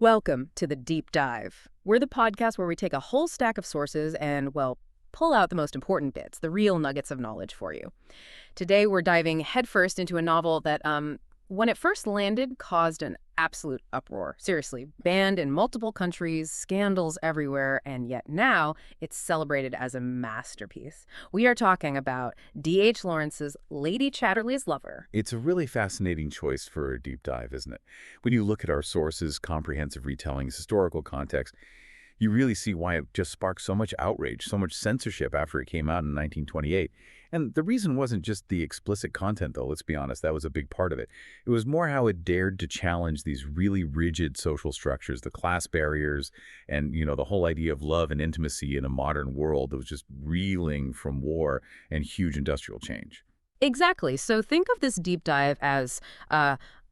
Welcome to the Deep Dive. We're the podcast where we take a whole stack of sources and, well, pull out the most important bits, the real nuggets of knowledge for you. Today, we're diving headfirst into a novel that, when it first landed, caused an absolute uproar. Seriously, banned in multiple countries, scandals everywhere, and yet now it's celebrated as a masterpiece. We are talking about D.H. Lawrence's Lady Chatterley's Lover. It's a really fascinating choice for a deep dive, isn't it? When you look at our sources, comprehensive retellings, historical context, you really see why it just sparked so much outrage, so much censorship after it came out in 1928. And the reason wasn't just the explicit content, though, let's be honest, that was a big part of it. It was more how it dared to challenge these really rigid social structures, the class barriers, and, the whole idea of love and intimacy in a modern world that was just reeling from war and huge industrial change. Exactly. So think of this deep dive as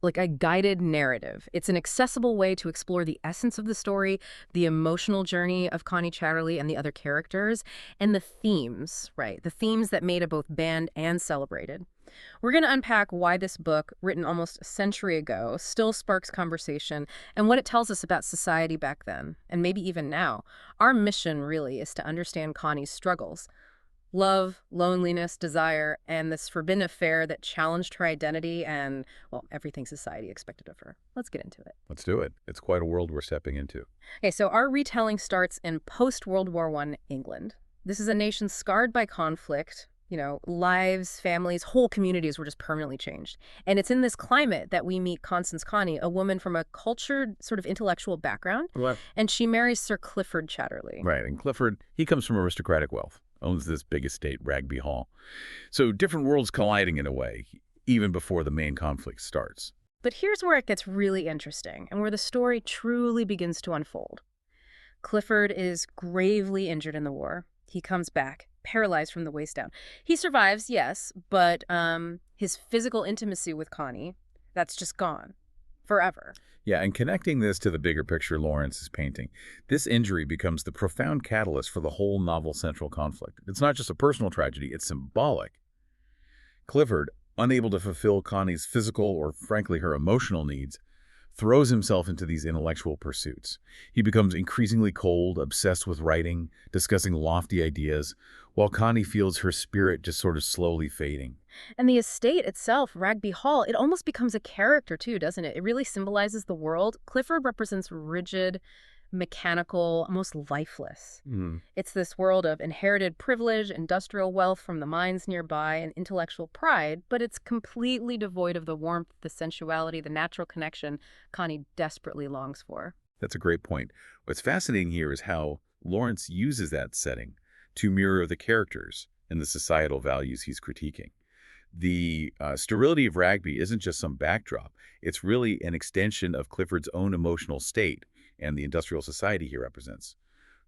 like a guided narrative. It's an accessible way to explore the essence of the story, the emotional journey of Connie Chatterley and the other characters, and the themes, right? The themes that made it both banned and celebrated. We're going to unpack why this book, written almost a century ago, still sparks conversation and what it tells us about society back then, and maybe even now. Our mission, really, is to understand Connie's struggles. Love, loneliness, desire, and this forbidden affair that challenged her identity and, well, everything society expected of her. Let's get into it. Let's do it. It's quite a world we're stepping into. Okay, so our retelling starts in post-World War I England. This is a nation scarred by conflict. Lives, families, whole communities were just permanently changed. And it's in this climate that we meet Constance Connie, a woman from a cultured, sort of intellectual background. Right. And she marries Sir Clifford Chatterley. Right, and Clifford, he comes from aristocratic wealth, owns this big estate, Ragby Hall. So different worlds colliding in a way, even before the main conflict starts. But here's where it gets really interesting and where the story truly begins to unfold. Clifford is gravely injured in the war. He comes back, paralyzed from the waist down. He survives, yes, but his physical intimacy with Connie, that's just gone forever. Yeah, and connecting this to the bigger picture Lawrence is painting, this injury becomes the profound catalyst for the whole novel's central conflict. It's not just a personal tragedy, it's symbolic. Clifford, unable to fulfill Connie's physical or, frankly, her emotional needs, throws himself into these intellectual pursuits. He becomes increasingly cold, obsessed with writing, discussing lofty ideas, while Connie feels her spirit just sort of slowly fading. And the estate itself, Ragby Hall, it almost becomes a character too, doesn't it? It really symbolizes the world. Clifford represents rigid, mechanical, almost lifeless. It's this world of inherited privilege, industrial wealth from the mines nearby, and intellectual pride, but it's completely devoid of the warmth, the sensuality, the natural connection Connie desperately longs for. That's a great point. What's fascinating here is how Lawrence uses that setting to mirror the characters and the societal values he's critiquing. The sterility of Ragby isn't just some backdrop. It's really an extension of Clifford's own emotional state and the industrial society he represents.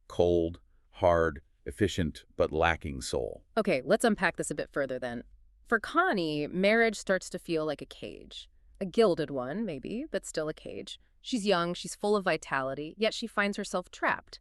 Cold, hard, efficient, but lacking soul. Okay, let's unpack this a bit further then. For Connie, marriage starts to feel like a cage. A gilded one, maybe, but still a cage. She's young, she's full of vitality, yet she finds herself trapped.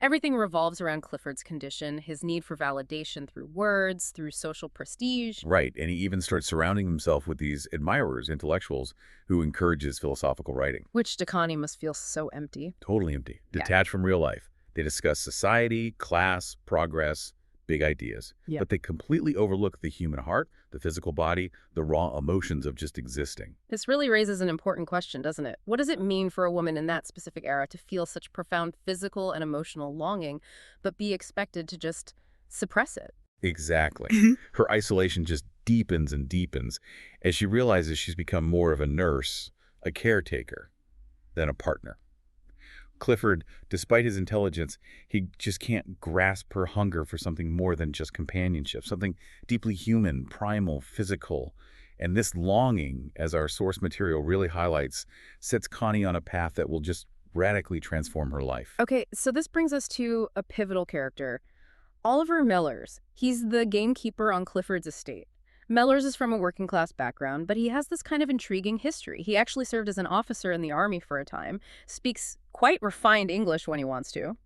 Everything revolves around Clifford's condition, his need for validation through words, through social prestige. Right, and he even starts surrounding himself with these admirers, intellectuals, who encourage his philosophical writing. Which to Connie must feel so empty. Totally empty, detached from real life. They discuss society, class, progress, big ideas. But they completely overlook the human heart, the physical body, the raw emotions of just existing. This really raises an important question, doesn't it? What does it mean for a woman in that specific era to feel such profound physical and emotional longing, but be expected to just suppress it? Exactly. Her isolation just deepens and deepens as she realizes she's become more of a nurse, a caretaker, than a partner. Clifford, despite his intelligence, he just can't grasp her hunger for something more than just companionship, something deeply human, primal, physical. And this longing, as our source material really highlights, sets Connie on a path that will just radically transform her life. Okay, so this brings us to a pivotal character. Oliver Mellors. He's the gamekeeper on Clifford's estate. Mellors is from a working-class background, but he has this kind of intriguing history. He actually served as an officer in the army for a time, speaks quite refined English when he wants to.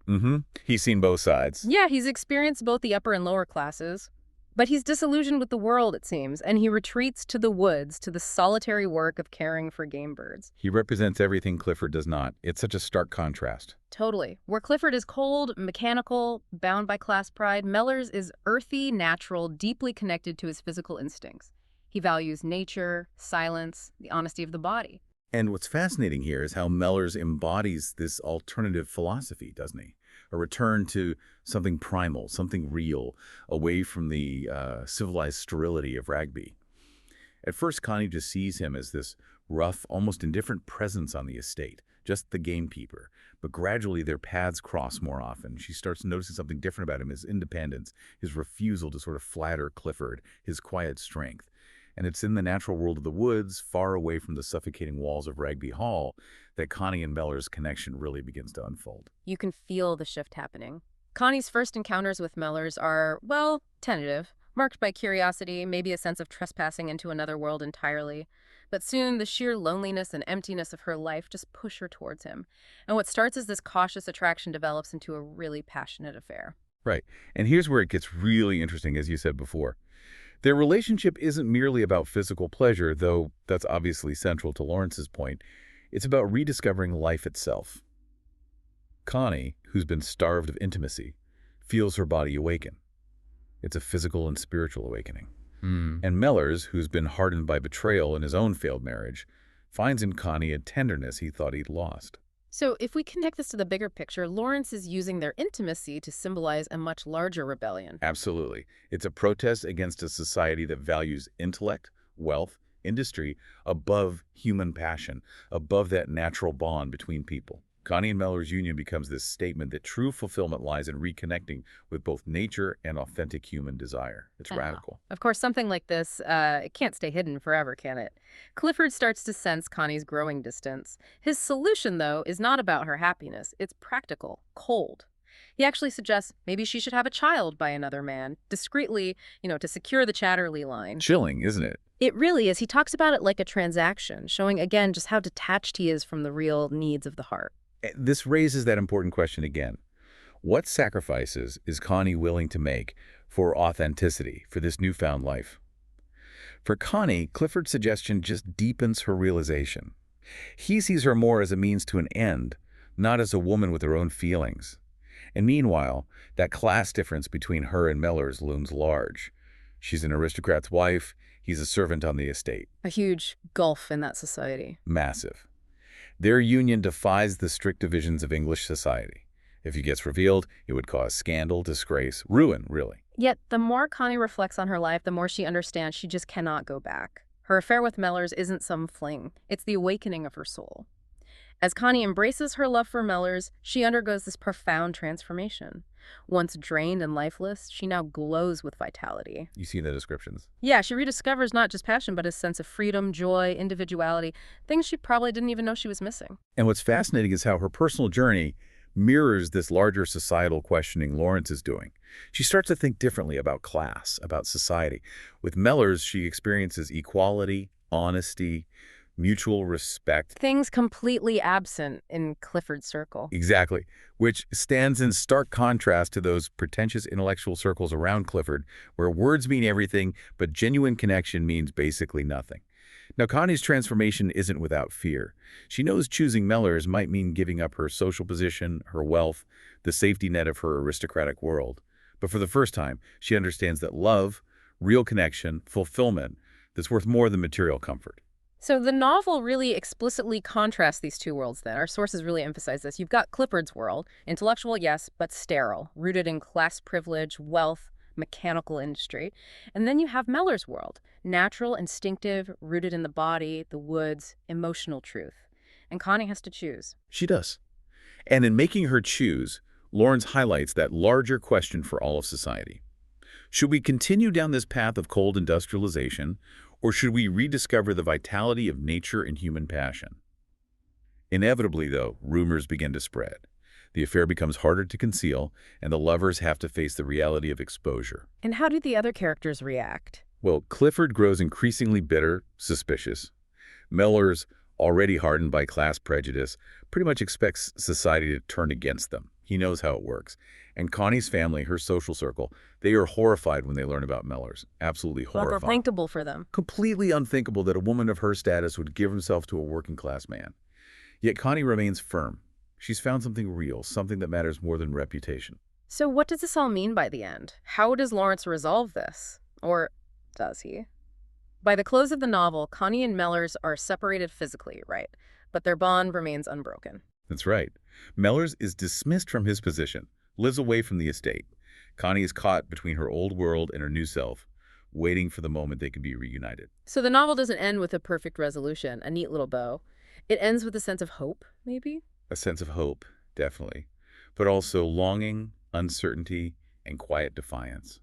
He's seen both sides. Yeah, he's experienced both the upper and lower classes. But he's disillusioned with the world, it seems, and he retreats to the woods, to the solitary work of caring for game birds. He represents everything Clifford does not. It's such a stark contrast. Totally. Where Clifford is cold, mechanical, bound by class pride, Mellors is earthy, natural, deeply connected to his physical instincts. He values nature, silence, the honesty of the body. And what's fascinating here is how Mellors embodies this alternative philosophy, doesn't he? A return to something primal, something real, away from the civilized sterility of Ragby. At first, Connie just sees him as this rough, almost indifferent presence on the estate, just the gamekeeper. But gradually, their paths cross more often. She starts noticing something different about him, his independence, his refusal to sort of flatter Clifford, his quiet strength. And it's in the natural world of the woods, far away from the suffocating walls of Ragby Hall, that Connie and Mellors' connection really begins to unfold. You can feel the shift happening. Connie's first encounters with Mellors are, well, tentative, marked by curiosity, maybe a sense of trespassing into another world entirely. But soon, the sheer loneliness and emptiness of her life just push her towards him. And what starts as this cautious attraction develops into a really passionate affair. Right. And here's where it gets really interesting, as you said before. Their relationship isn't merely about physical pleasure, though that's obviously central to Lawrence's point. It's about rediscovering life itself. Connie, who's been starved of intimacy, feels her body awaken. It's a physical and spiritual awakening. And Mellors, who's been hardened by betrayal in his own failed marriage, finds in Connie a tenderness he thought he'd lost. So if we connect this to the bigger picture, Lawrence is using their intimacy to symbolize a much larger rebellion. Absolutely. It's a protest against a society that values intellect, wealth, industry above human passion, above that natural bond between people. Connie and Mellors' union becomes this statement that true fulfillment lies in reconnecting with both nature and authentic human desire. It's radical. Of course, something like this, it can't stay hidden forever, can it? Clifford starts to sense Connie's growing distance. His solution, though, is not about her happiness. It's practical, cold. He actually suggests maybe she should have a child by another man, discreetly, to secure the Chatterley line. Chilling, isn't it? It really is. He talks about it like a transaction, showing, again, just how detached he is from the real needs of the heart. This raises that important question again. What sacrifices is Connie willing to make for authenticity, for this newfound life? For Connie, Clifford's suggestion just deepens her realization. He sees her more as a means to an end, not as a woman with her own feelings. And meanwhile, that class difference between her and Mellors looms large. She's an aristocrat's wife, he's a servant on the estate. A huge gulf in that society. Massive. Their union defies the strict divisions of English society. If it gets revealed, it would cause scandal, disgrace, ruin, really. Yet, the more Connie reflects on her life, the more she understands she just cannot go back. Her affair with Mellors isn't some fling. It's the awakening of her soul. As Connie embraces her love for Mellors, she undergoes this profound transformation. Once drained and lifeless, she now glows with vitality. You see the descriptions. Yeah, she rediscovers not just passion, but a sense of freedom, joy, individuality, things she probably didn't even know she was missing. And what's fascinating is how her personal journey mirrors this larger societal questioning Lawrence is doing. She starts to think differently about class, about society. With Mellors, she experiences equality, honesty, mutual respect. Things completely absent in Clifford's circle. Exactly, which stands in stark contrast to those pretentious intellectual circles around Clifford, where words mean everything, but genuine connection means basically nothing. Now, Connie's transformation isn't without fear. She knows choosing Mellors might mean giving up her social position, her wealth, the safety net of her aristocratic world. But for the first time, she understands that love, real connection, fulfillment, that's worth more than material comfort. So the novel really explicitly contrasts these two worlds then. Our sources really emphasize this. You've got Clifford's world, intellectual, yes, but sterile, rooted in class privilege, wealth, mechanical industry. And then you have Mellors' world, natural, instinctive, rooted in the body, the woods, emotional truth. And Connie has to choose. She does. And in making her choose, Lawrence highlights that larger question for all of society. Should we continue down this path of cold industrialization, or should we rediscover the vitality of nature and human passion? Inevitably, though, rumors begin to spread. The affair becomes harder to conceal, and the lovers have to face the reality of exposure. And how do the other characters react? Well, Clifford grows increasingly bitter, suspicious. Mellors, already hardened by class prejudice, pretty much expects society to turn against them. He knows how it works. And Connie's family, her social circle, they are horrified when they learn about Mellors. Absolutely horrified. Unthinkable for them. Completely unthinkable that a woman of her status would give herself to a working-class man. Yet Connie remains firm. She's found something real, something that matters more than reputation. So what does this all mean by the end? How does Lawrence resolve this? Or does he? By the close of the novel, Connie and Mellors are separated physically, right? But their bond remains unbroken. That's right. Mellors is dismissed from his position, lives away from the estate. Connie is caught between her old world and her new self, waiting for the moment they can be reunited. So the novel doesn't end with a perfect resolution, a neat little bow. It ends with a sense of hope, maybe? A sense of hope, definitely, but also longing, uncertainty, and quiet defiance.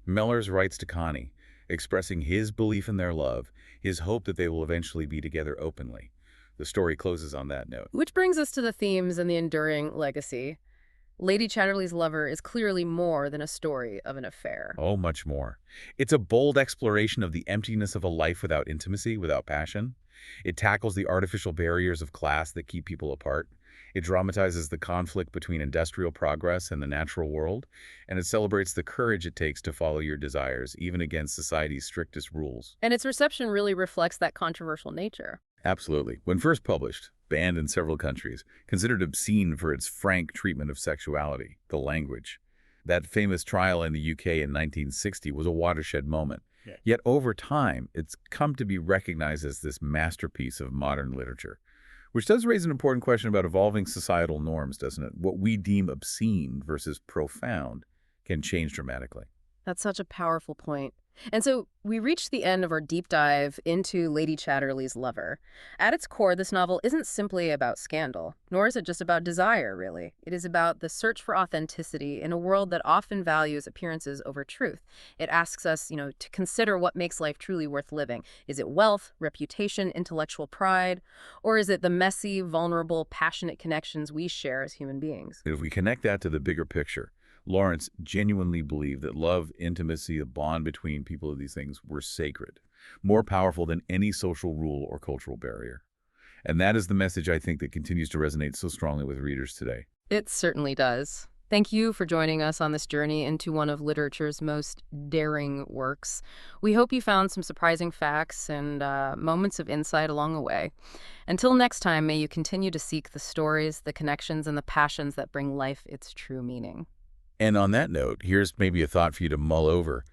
Mellors writes to Connie, expressing his belief in their love, his hope that they will eventually be together openly. The story closes on that note. Which brings us to the themes and the enduring legacy. Lady Chatterley's Lover is clearly more than a story of an affair. Oh, much more. It's a bold exploration of the emptiness of a life without intimacy, without passion. It tackles the artificial barriers of class that keep people apart. It dramatizes the conflict between industrial progress and the natural world, and it celebrates the courage it takes to follow your desires, even against society's strictest rules. And its reception really reflects that controversial nature. Absolutely. When first published, banned in several countries, considered obscene for its frank treatment of sexuality, the language. That famous trial in the UK in 1960 was a watershed moment. Yeah. Yet over time, it's come to be recognized as this masterpiece of modern literature. Which does raise an important question about evolving societal norms, doesn't it? What we deem obscene versus profound can change dramatically. That's such a powerful point. And so we reached the end of our deep dive into Lady Chatterley's Lover. At its core, this novel isn't simply about scandal, nor is it just about desire, really. It is about the search for authenticity in a world that often values appearances over truth. It asks us, to consider what makes life truly worth living. Is it wealth, reputation, intellectual pride, or is it the messy, vulnerable, passionate connections we share as human beings? If we connect that to the bigger picture, Lawrence genuinely believed that love, intimacy, the bond between people of these things were sacred, more powerful than any social rule or cultural barrier. And that is the message, I think, that continues to resonate so strongly with readers today. It certainly does. Thank you for joining us on this journey into one of literature's most daring works. We hope you found some surprising facts and moments of insight along the way. Until next time, may you continue to seek the stories, the connections, and the passions that bring life its true meaning. And on that note, here's maybe a thought for you to mull over.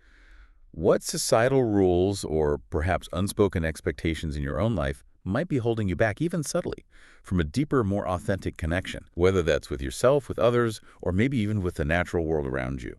What societal rules or perhaps unspoken expectations in your own life might be holding you back, even subtly, from a deeper, more authentic connection, whether that's with yourself, with others, or maybe even with the natural world around you?